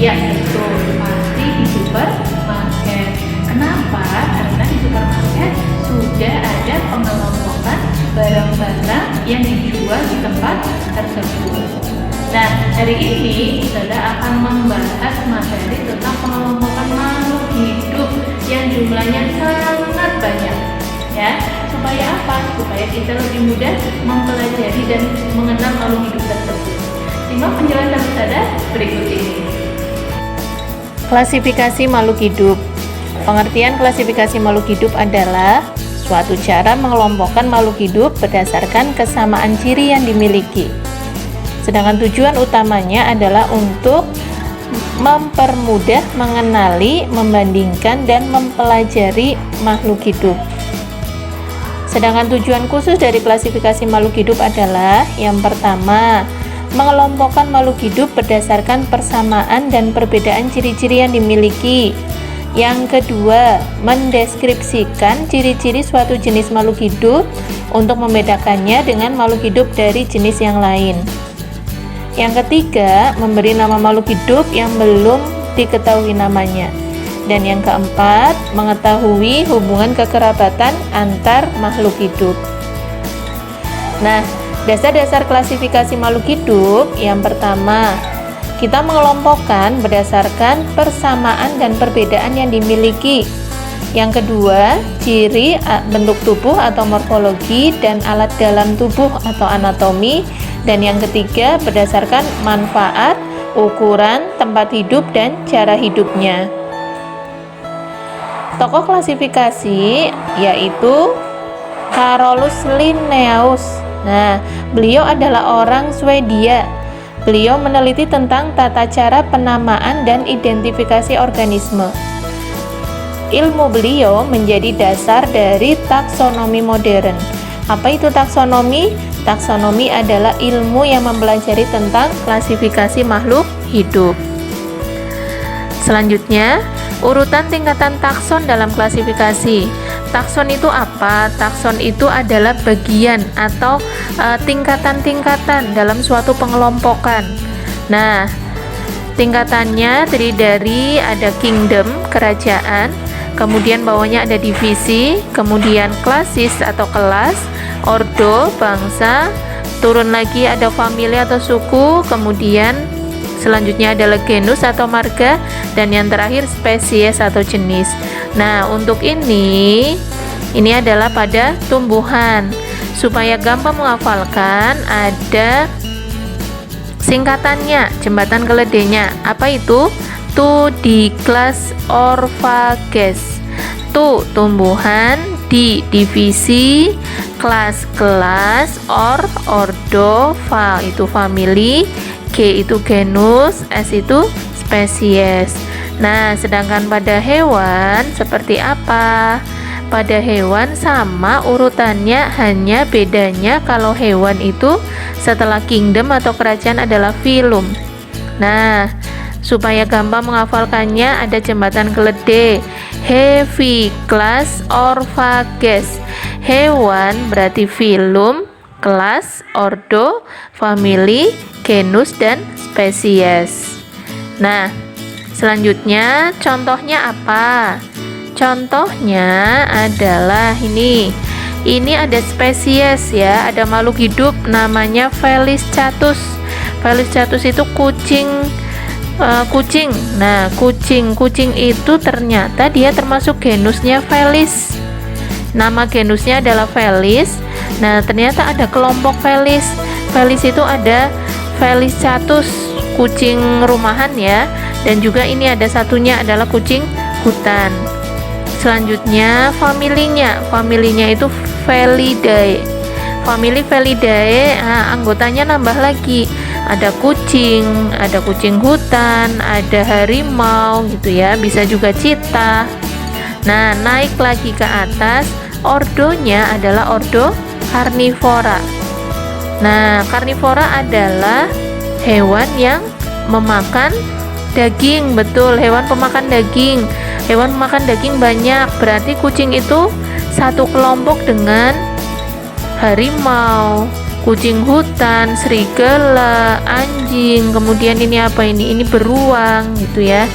Ya, betul. Pasti di supermarket. Kenapa? Karena di supermarket sudah ada pengelompokan barang-barang yang dijual di tempat tersebut. Nah, hari ini Ustazah akan membahas materi tentang pengelompokan makhluk hidup yang jumlahnya sangat banyak. Ya, supaya apa? Supaya kita lebih mudah mempelajari dan mengenal makhluk hidup tersebut. Simak penjelasan Ustazah berikut ini. Klasifikasi makhluk hidup. Pengertian klasifikasi makhluk hidup adalah suatu cara mengelompokkan makhluk hidup berdasarkan kesamaan ciri yang dimiliki. Sedangkan tujuan utamanya adalah untuk mempermudah mengenali, membandingkan, dan mempelajari makhluk hidup. Sedangkan tujuan khusus dari klasifikasi makhluk hidup adalah yang pertama, mengelompokkan makhluk hidup berdasarkan persamaan dan perbedaan ciri-ciri yang dimiliki. Yang kedua, mendeskripsikan ciri-ciri suatu jenis makhluk hidup untuk membedakannya dengan makhluk hidup dari jenis yang lain. Yang ketiga, memberi nama makhluk hidup yang belum diketahui namanya. Dan yang keempat, mengetahui hubungan kekerabatan antar makhluk hidup. Nah, dasar-dasar klasifikasi makhluk hidup yang pertama, kita mengelompokkan berdasarkan persamaan dan perbedaan yang dimiliki. Yang kedua, ciri bentuk tubuh atau morfologi dan alat dalam tubuh atau anatomi. Dan yang ketiga, berdasarkan manfaat, ukuran, tempat hidup, dan cara hidupnya. Tokoh klasifikasi yaitu Carolus Linnaeus. Nah, beliau adalah orang Swedia. Beliau meneliti tentang tata cara penamaan dan identifikasi organisme. Ilmu beliau menjadi dasar dari taksonomi modern. Apa itu taksonomi? Taksonomi adalah ilmu yang mempelajari tentang klasifikasi makhluk hidup. Selanjutnya, urutan tingkatan takson dalam klasifikasi. Takson itu apa? Takson itu adalah bagian atau tingkatan-tingkatan dalam suatu pengelompokan. Nah, tingkatannya terdiri dari ada kingdom, kerajaan, kemudian bawahnya ada divisi, kemudian klasis atau kelas, ordo, bangsa, turun lagi ada famili atau suku, kemudian selanjutnya adalah genus atau marga, dan yang terakhir spesies atau jenis. Nah, untuk ini adalah pada tumbuhan. Supaya gampang menghafalkan, ada singkatannya, jembatan keledainya. Apa itu? Tu di kelas Orphages. Tu tumbuhan, di divisi, kelas ordo, fa itu famili, G itu genus, S itu spesies. Nah, sedangkan pada hewan seperti apa? Pada hewan sama urutannya, hanya bedanya kalau hewan itu setelah kingdom atau kerajaan adalah filum. Nah, supaya gampang menghafalkannya ada jembatan keledai. Heavy class Orphages. Hewan berarti filum, kelas, ordo, famili, genus, dan spesies. Nah, selanjutnya contohnya apa? Contohnya adalah ini. Ini ada spesies ya, ada makhluk hidup namanya Felis catus. Felis catus itu kucing. Nah, kucing itu ternyata dia termasuk genusnya Felis. Nama genusnya adalah Felis. Nah, ternyata ada kelompok Felis. Felis itu ada Felis catus, kucing rumahan ya, dan juga ini ada satunya adalah kucing hutan. Selanjutnya familinya itu Felidae. Famili Felidae, anggotanya nambah lagi. Ada kucing hutan, ada harimau gitu ya, bisa juga cheetah. Nah, naik lagi ke atas, ordonya adalah ordo karnivora. Nah, karnivora adalah hewan yang memakan daging, betul, hewan pemakan daging. Hewan pemakan daging banyak, berarti kucing itu satu kelompok dengan harimau, kucing hutan, serigala, anjing, kemudian ini apa ini? Ini beruang gitu ya.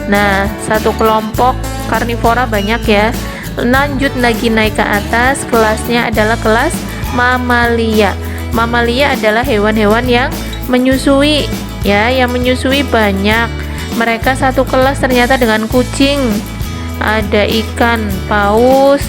Nah, satu kelompok karnivora banyak ya. Lanjut lagi naik ke atas, kelasnya adalah kelas mamalia. Mamalia adalah hewan-hewan yang menyusui ya, yang menyusui banyak. Mereka satu kelas ternyata dengan kucing. Ada ikan paus,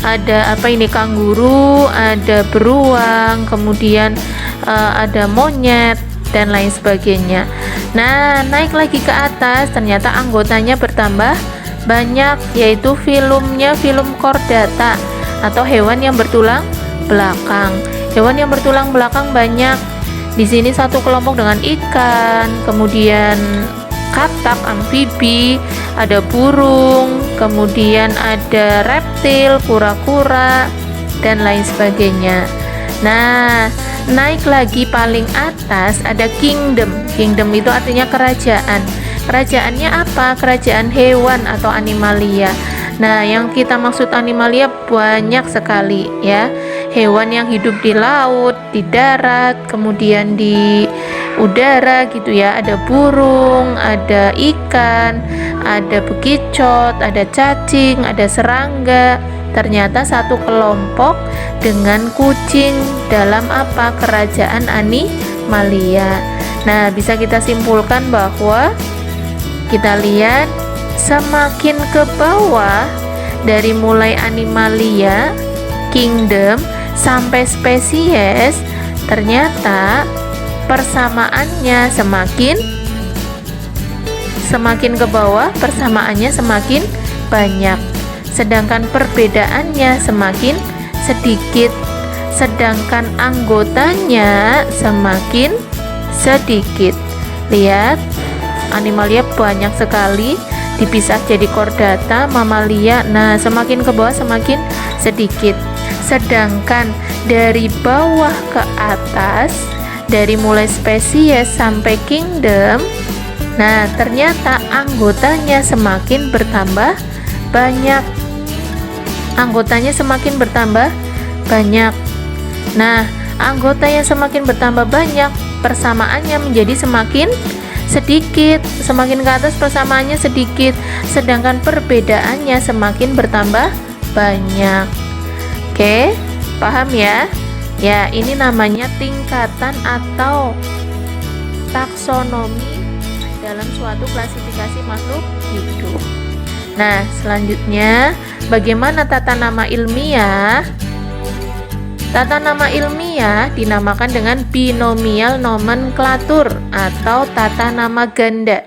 ada apa ini, kanguru, ada beruang, kemudian ada monyet dan lain sebagainya. Nah, naik lagi ke atas, ternyata anggotanya bertambah banyak, yaitu filumnya filum chordata atau hewan yang bertulang belakang. Hewan yang bertulang belakang banyak. Di sini satu kelompok dengan ikan, kemudian katak, amfibi, ada burung, kemudian ada reptil, kura-kura, dan lain sebagainya. Nah, naik lagi paling atas ada kingdom. Kingdom itu artinya kerajaan. Kerajaannya apa? Kerajaan hewan atau animalia. Nah, yang kita maksud animalia banyak sekali ya. Hewan yang hidup di laut, di darat, kemudian di udara gitu ya. Ada burung, ada ikan, ada bekicot, ada cacing, ada serangga. Ternyata satu kelompok dengan kucing dalam apa? Kerajaan animalia. Nah, bisa kita simpulkan bahwa kita lihat semakin ke bawah dari mulai animalia, kingdom sampai spesies, ternyata persamaannya semakin ke bawah, persamaannya semakin banyak, sedangkan perbedaannya semakin sedikit, sedangkan anggotanya semakin sedikit. Lihat, animalia banyak sekali, dipisah jadi chordata, mamalia. Nah, semakin ke bawah semakin sedikit, sedangkan dari bawah ke atas, dari mulai spesies sampai kingdom, nah ternyata anggotanya semakin bertambah banyak. Anggotanya semakin bertambah banyak. Nah, anggota yang semakin bertambah banyak, persamaannya menjadi semakin sedikit. Semakin ke atas persamaannya sedikit, sedangkan perbedaannya semakin bertambah banyak. Oke, paham ya? Ya, ini namanya tingkatan atau taksonomi dalam suatu klasifikasi makhluk hidup. Nah, selanjutnya bagaimana tata nama ilmiah? Tata nama ilmiah dinamakan dengan binomial nomenklatur atau tata nama ganda.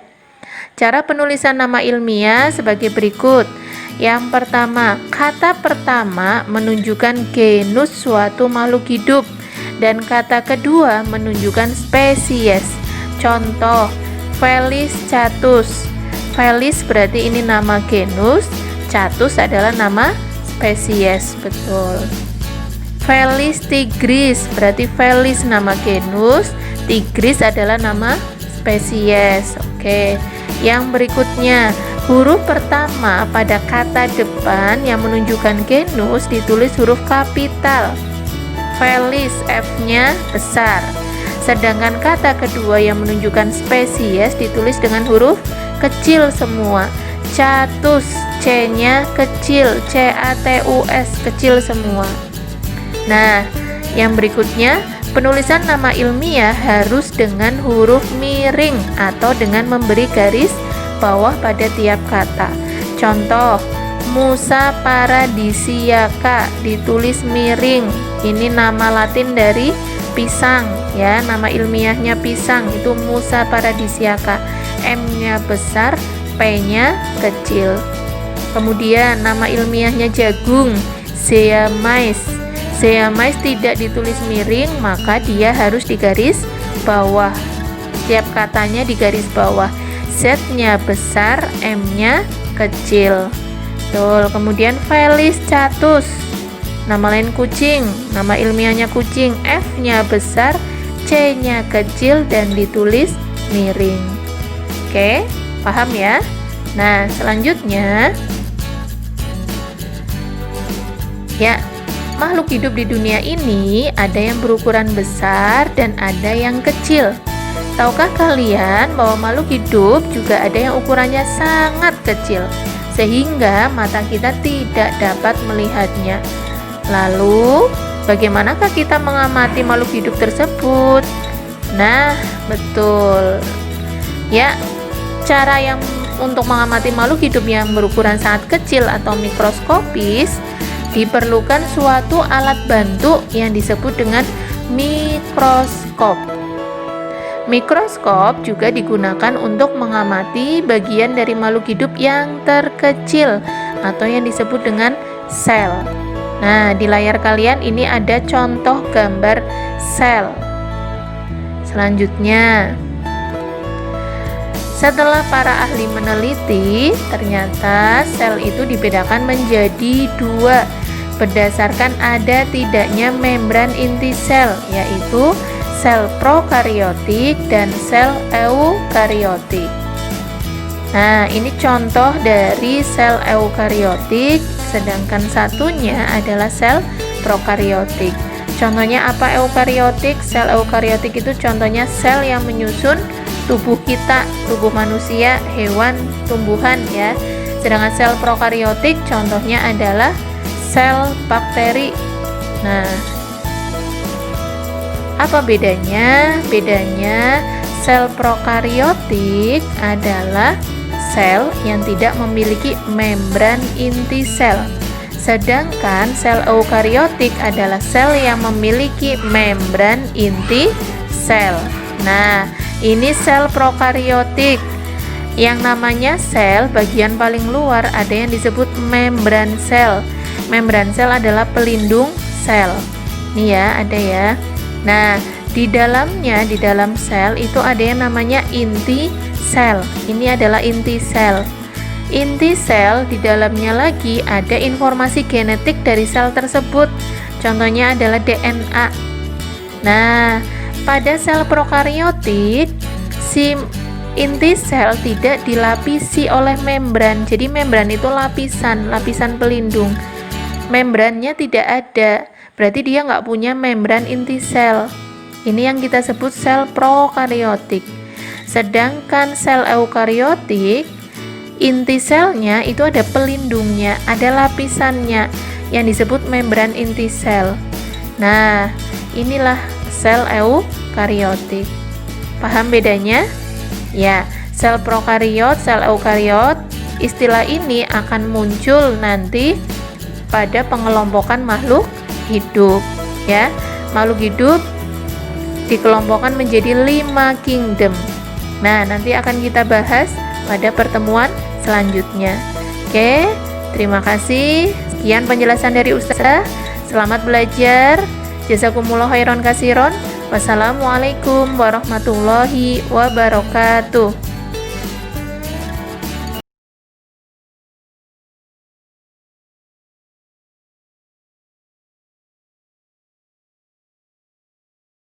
Cara penulisan nama ilmiah sebagai berikut. Yang pertama, kata pertama menunjukkan genus suatu makhluk hidup dan kata kedua menunjukkan spesies. Contoh, Felis catus. Felis berarti ini nama genus, catus adalah nama spesies. Betul. Felis tigris berarti Felis nama genus, tigris adalah nama spesies. Oke. Yang berikutnya, huruf pertama pada kata depan yang menunjukkan genus ditulis huruf kapital. Felis, F-nya besar. Sedangkan kata kedua yang menunjukkan spesies ditulis dengan huruf kecil semua. Catus, C-nya kecil, C-A-T-U-S, kecil semua. Nah, yang berikutnya, penulisan nama ilmiah harus dengan huruf miring atau dengan memberi garis bawah pada tiap kata. Contoh, Musa paradisiaca ditulis miring. Ini nama Latin dari pisang ya, nama ilmiahnya pisang, itu Musa paradisiaca. M-nya besar, P-nya kecil. Kemudian nama ilmiahnya jagung, Zea mais. Zea mais tidak ditulis miring, maka dia harus digaris bawah. Setiap katanya digaris bawah. Z-nya besar, M-nya kecil. Betul. Kemudian Felis catus, nama lain kucing, nama ilmiahnya kucing, F-nya besar, C-nya kecil dan ditulis miring. Oke, paham ya? Nah, selanjutnya ya, makhluk hidup di dunia ini ada yang berukuran besar dan ada yang kecil. Tahukah kalian bahwa makhluk hidup juga ada yang ukurannya sangat kecil, sehingga mata kita tidak dapat melihatnya. Lalu, bagaimanakah kita mengamati makhluk hidup tersebut? Nah, betul. Ya, cara yang untuk mengamati makhluk hidup yang berukuran sangat kecil atau mikroskopis, diperlukan suatu alat bantu yang disebut dengan mikroskop. Mikroskop juga digunakan untuk mengamati bagian dari makhluk hidup yang terkecil atau yang disebut dengan sel. Nah, di layar kalian ini ada contoh gambar sel. Selanjutnya, setelah para ahli meneliti, ternyata sel itu dibedakan menjadi dua berdasarkan ada tidaknya membran inti sel, yaitu sel prokariotik dan sel eukariotik. Nah, ini contoh dari sel eukariotik, sedangkan satunya adalah sel prokariotik. Contohnya apa eukariotik? Sel eukariotik itu contohnya sel yang menyusun tubuh kita, tubuh manusia, hewan, tumbuhan ya. Sedangkan sel prokariotik contohnya adalah sel bakteri. Nah, apa bedanya? Bedanya sel prokariotik adalah sel yang tidak memiliki membran inti sel. Sedangkan sel eukariotik adalah sel yang memiliki membran inti sel. Nah, ini sel prokariotik. Yang namanya sel bagian paling luar ada yang disebut membran sel. Membran sel adalah pelindung sel. Nih ya, ada ya. Nah, di dalamnya, di dalam sel itu ada yang namanya inti sel. Ini adalah inti sel. Inti sel di dalamnya lagi ada informasi genetik dari sel tersebut. Contohnya adalah DNA. Nah, pada sel prokariotik, si inti sel tidak dilapisi oleh membran. Jadi membran itu lapisan pelindung. Membrannya tidak ada, berarti dia nggak punya membran inti sel. Ini yang kita sebut sel prokariotik. Sedangkan sel eukariotik, inti selnya itu ada pelindungnya, ada lapisannya yang disebut membran inti sel. Nah, inilah sel eukariotik. Paham bedanya? Ya, sel prokariot, sel eukariot, istilah ini akan muncul nanti pada pengelompokan makhluk hidup ya. Makhluk hidup dikelompokkan menjadi 5 kingdom. Nah, nanti akan kita bahas pada pertemuan selanjutnya. Oke, terima kasih. Sekian penjelasan dari Ustazah. Selamat belajar. Jazakumullah khairan katsiron. Wassalamualaikum warahmatullahi wabarakatuh.